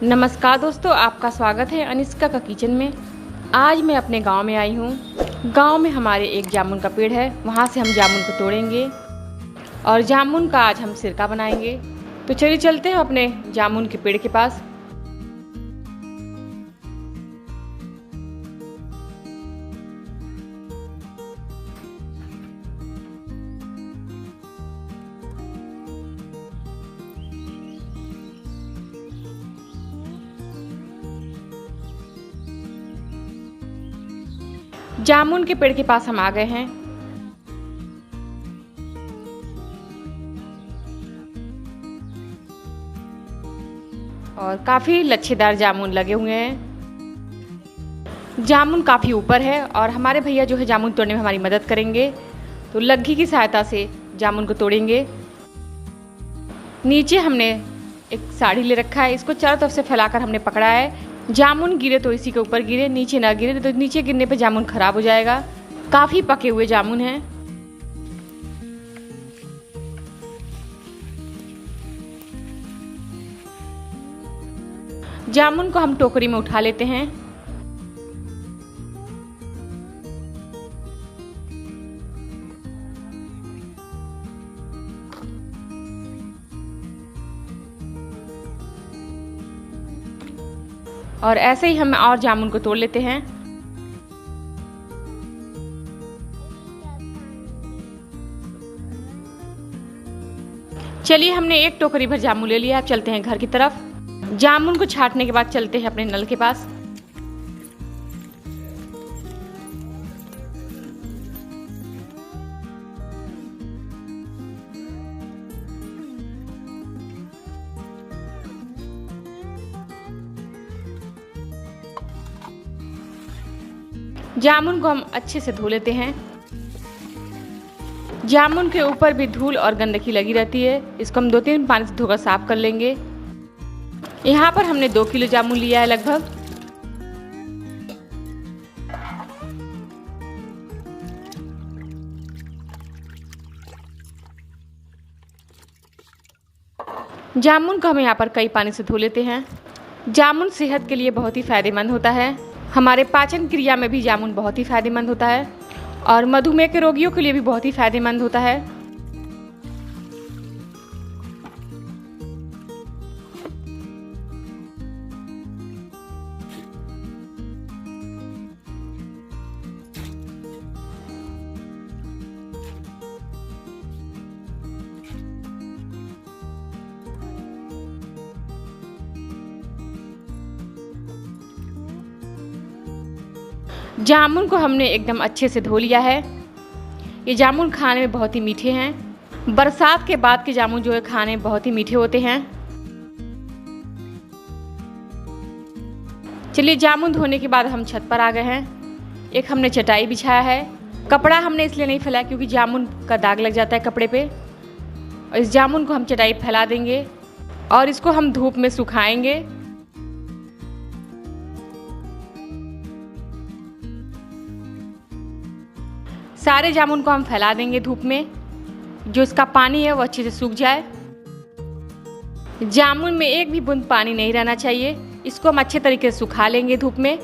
नमस्कार दोस्तों, आपका स्वागत है अनिष्का का किचन में। आज मैं अपने गांव में आई हूं। गांव में हमारे एक जामुन का पेड़ है, वहां से हम जामुन को तोड़ेंगे और जामुन का आज हम सिरका बनाएंगे। तो चलिए चलते हैं अपने जामुन के पेड़ के पास। जामुन के पेड़ के पास हम आ गए हैं। और काफ़ी लच्छेदार जामुन लगे हुए हैं। जामुन काफ़ी ऊपर है और हमारे भैया जो है जामुन तोड़ने में हमारी मदद करेंगे। तो लग्गी की सहायता से जामुन को तोड़ेंगे। नीचे हमने एक साड़ी ले रखा है, इसको चारों तरफ से फैलाकर हमने पकड़ा है। जामुन गिरे तो इसी के ऊपर गिरे, नीचे ना गिरे तो नीचे गिरने पे जामुन खराब हो जाएगा। काफ़ी पके हुए जामुन हैं। जामुन को हम टोकरी में उठा लेते हैं। और ऐसे ही हम और जामुन को तोड़ लेते हैं। चलिए, हमने एक टोकरी भर जामुन ले लिया। अब चलते हैं घर की तरफ। जामुन को छांटने के बाद चलते हैं अपने नल के पास। जामुन को हम अच्छे से धो लेते हैं। जामुन के ऊपर भी धूल और गंदगी लगी रहती है, इसको हम 2-3 पानी से धोकर साफ कर लेंगे। यहाँ पर हमने 2 किलो जामुन लिया है लगभग। जामुन को हम यहाँ पर कई पानी से धो लेते हैं। जामुन सेहत के लिए बहुत ही फायदेमंद होता है। हमारे पाचन क्रिया में भी जामुन बहुत ही फायदेमंद होता है और मधुमेह के रोगियों के लिए भी बहुत ही फायदेमंद होता है। जामुन को हमने एकदम अच्छे से धो लिया है। ये जामुन खाने में बहुत ही मीठे हैं। बरसात के बाद के जामुन जो है खाने में बहुत ही मीठे होते हैं। चलिए, जामुन धोने के बाद हम छत पर आ गए हैं। एक हमने चटाई बिछाया है। कपड़ा हमने इसलिए नहीं फैलाया क्योंकि जामुन का दाग लग जाता है कपड़े पे। और इस जामुन को हम चटाई फैला देंगे और इसको हम धूप में सुखाएंगे। सारे जामुन को हम फैला देंगे धूप में, जो इसका पानी है वो अच्छे से सूख जाए। जामुन में एक भी बूंद पानी नहीं रहना चाहिए। इसको हम अच्छे तरीके से सुखा लेंगे धूप में।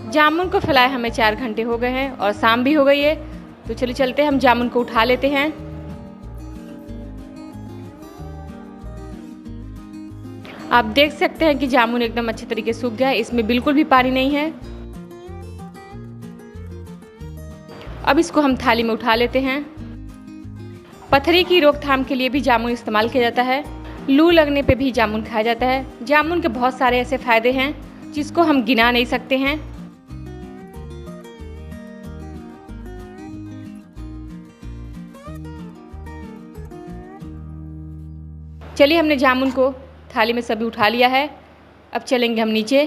जामुन को फैलाए हमें 4 घंटे हो गए हैं और शाम भी हो गई है। तो चलिए चलते हैं, हम जामुन को उठा लेते हैं। आप देख सकते हैं कि जामुन एकदम अच्छे तरीके से सूख गया है, इसमें बिल्कुल भी पानी नहीं है। अब इसको हम थाली में उठा लेते हैं। पथरी की रोकथाम के लिए भी जामुन इस्तेमाल किया जाता है। लू लगने पे भी जामुन खाया जाता है। जामुन के बहुत सारे ऐसे फायदे हैं जिसको हम गिना नहीं सकते हैं। चलिए, हमने जामुन को थाली में सभी उठा लिया है। अब चलेंगे हम नीचे।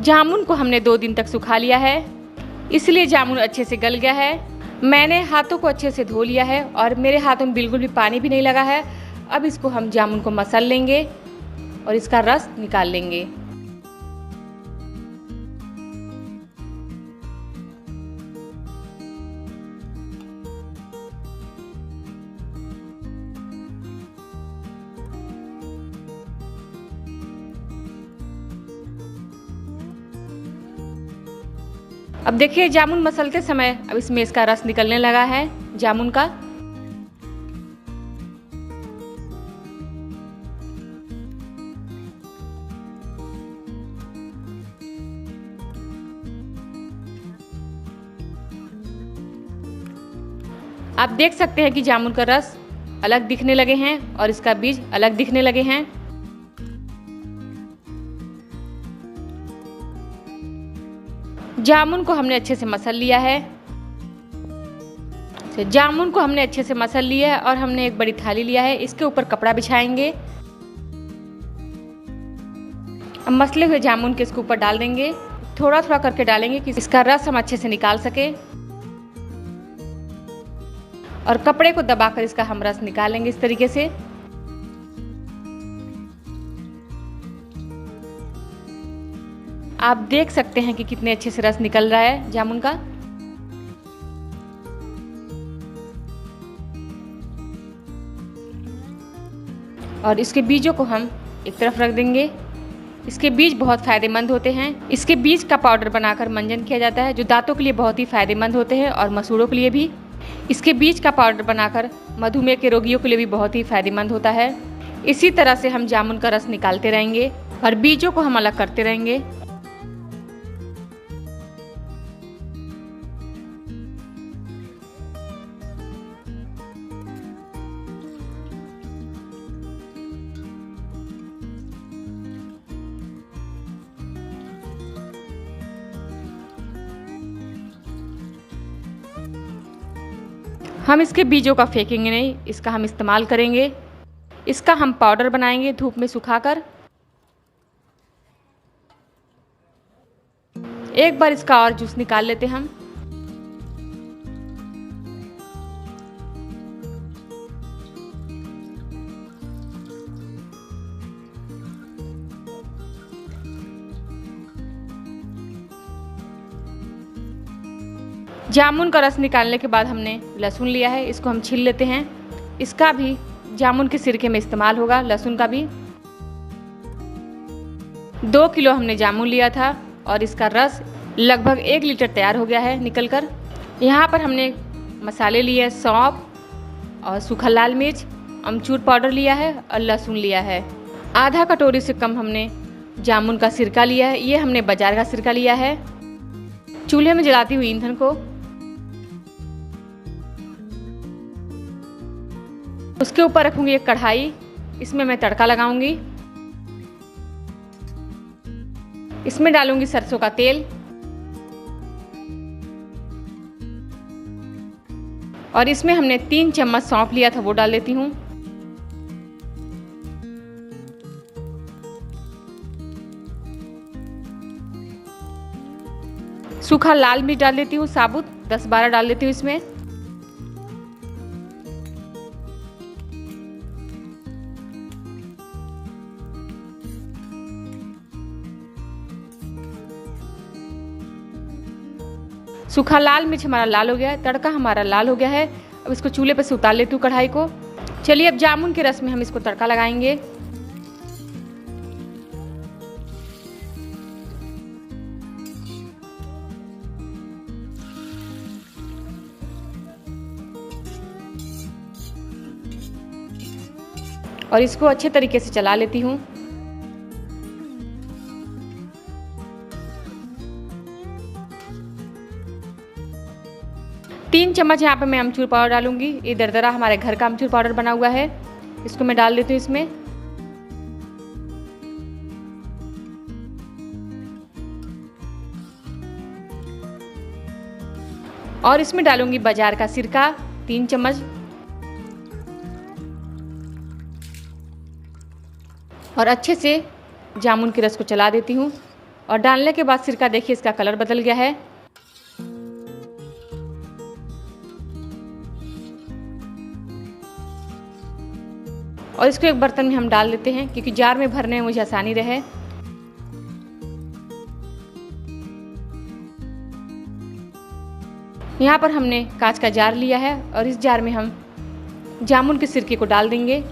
जामुन को हमने 2 दिन तक सुखा लिया है, इसलिए जामुन अच्छे से गल गया है। मैंने हाथों को अच्छे से धो लिया है और मेरे हाथों में बिल्कुल भी पानी भी नहीं लगा है। अब इसको हम जामुन को मसल लेंगे और इसका रस निकाल लेंगे। अब देखिए जामुन मसलते समय अब इसमें इसका रस निकलने लगा है जामुन का। आप देख सकते हैं कि जामुन का रस अलग दिखने लगे हैं और इसका बीज अलग दिखने लगे हैं। जामुन को हमने अच्छे से मसल लिया है। जामुन को हमने अच्छे से मसल लिया है और हमने एक बड़ी थाली लिया है, इसके ऊपर कपड़ा बिछाएंगे। अब मसले हुए जामुन के इसके ऊपर डाल देंगे, थोड़ा थोड़ा करके डालेंगे कि इसका रस हम अच्छे से निकाल सके। और कपड़े को दबाकर इसका हम रस निकालेंगे इस तरीके से। आप देख सकते हैं कि कितने अच्छे से रस निकल रहा है जामुन का। और इसके बीजों को हम एक तरफ रख देंगे। इसके बीज बहुत फ़ायदेमंद होते हैं। इसके बीज का पाउडर बनाकर मंजन किया जाता है, जो दांतों के लिए बहुत ही फ़ायदेमंद होते हैं और मसूड़ों के लिए भी। इसके बीज का पाउडर बनाकर मधुमेह के रोगियों के लिए भी बहुत ही फ़ायदेमंद होता है। इसी तरह से हम जामुन का रस निकालते रहेंगे और बीजों को हम अलग करते रहेंगे। हम इसके बीजों का फेंकेंगे नहीं, इसका हम इस्तेमाल करेंगे। इसका हम पाउडर बनाएंगे धूप में सुखाकर। एक बार इसका और जूस निकाल लेते हम। जामुन का रस निकालने के बाद हमने लहसुन लिया है, इसको हम छील लेते हैं। इसका भी जामुन के सिरके में इस्तेमाल होगा, लहसुन का भी। 2 किलो हमने जामुन लिया था और इसका रस लगभग 1 लीटर तैयार हो गया है निकलकर। यहाँ पर हमने मसाले लिए, सौंफ और सूखा लाल मिर्च, अमचूर पाउडर लिया है और लहसुन लिया है। आधा कटोरी से कम हमने जामुन का सिरका लिया है, ये हमने बाजार का सिरका लिया है। चूल्हे में जलाती हुई ईंधन को, उसके ऊपर रखूंगी एक कढ़ाई, इसमें मैं तड़का लगाऊंगी। इसमें डालूंगी सरसों का तेल और इसमें हमने 3 चम्मच सौंफ लिया था, वो डाल देती हूँ। सूखा लाल मिर्च डाल देती हूँ, साबुत 10-12 डाल देती हूँ इसमें। सूखा लाल मिर्च हमारा लाल हो गया है, तड़का हमारा लाल हो गया है। अब इसको चूल्हे पर से उतार लेती हूँ कढ़ाई को। चलिए अब जामुन के रस में हम इसको तड़का लगाएंगे। और इसको अच्छे तरीके से चला लेती हूँ। तीन चम्मच यहाँ पे मैं अमचूर पाउडर डालूंगी। ये दरदरा हमारे घर का अमचूर पाउडर बना हुआ है, इसको मैं डाल देती हूँ इसमें। और इसमें डालूंगी बाजार का सिरका 3 चम्मच। और अच्छे से जामुन के रस को चला देती हूँ और डालने के बाद सिरका देखिए इसका कलर बदल गया है। और इसको एक बर्तन में हम डाल देते हैं क्योंकि जार में भरने में मुझे आसानी रहे। यहाँ पर हमने कांच का जार लिया है और इस जार में हम जामुन के सिरके को डाल देंगे।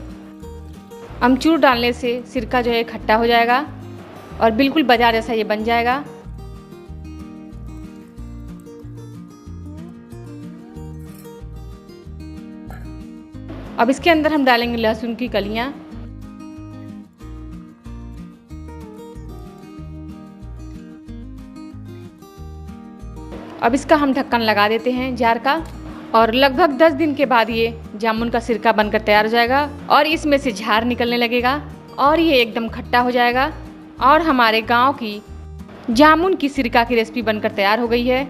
अमचूर डालने से सिरका जो है खट्टा हो जाएगा और बिल्कुल बाजार जैसा ये बन जाएगा। अब इसके अंदर हम डालेंगे लहसुन की कलियां। अब इसका हम ढक्कन लगा देते हैं जार का और लगभग 10 दिन के बाद ये जामुन का सिरका बनकर तैयार हो जाएगा और इसमें से झार निकलने लगेगा और ये एकदम खट्टा हो जाएगा और हमारे गांव की जामुन की सिरका की रेसिपी बनकर तैयार हो गई है।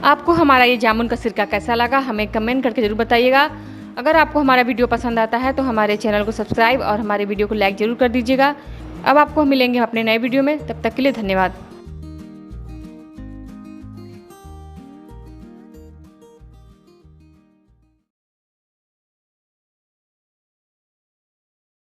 आपको हमारा ये जामुन का सिरका कैसा लगा हमें कमेंट करके ज़रूर बताइएगा। अगर आपको हमारा वीडियो पसंद आता है तो हमारे चैनल को सब्सक्राइब और हमारे वीडियो को लाइक ज़रूर कर दीजिएगा। अब आपको मिलेंगे अपने नए वीडियो में, तब तक के लिए धन्यवाद।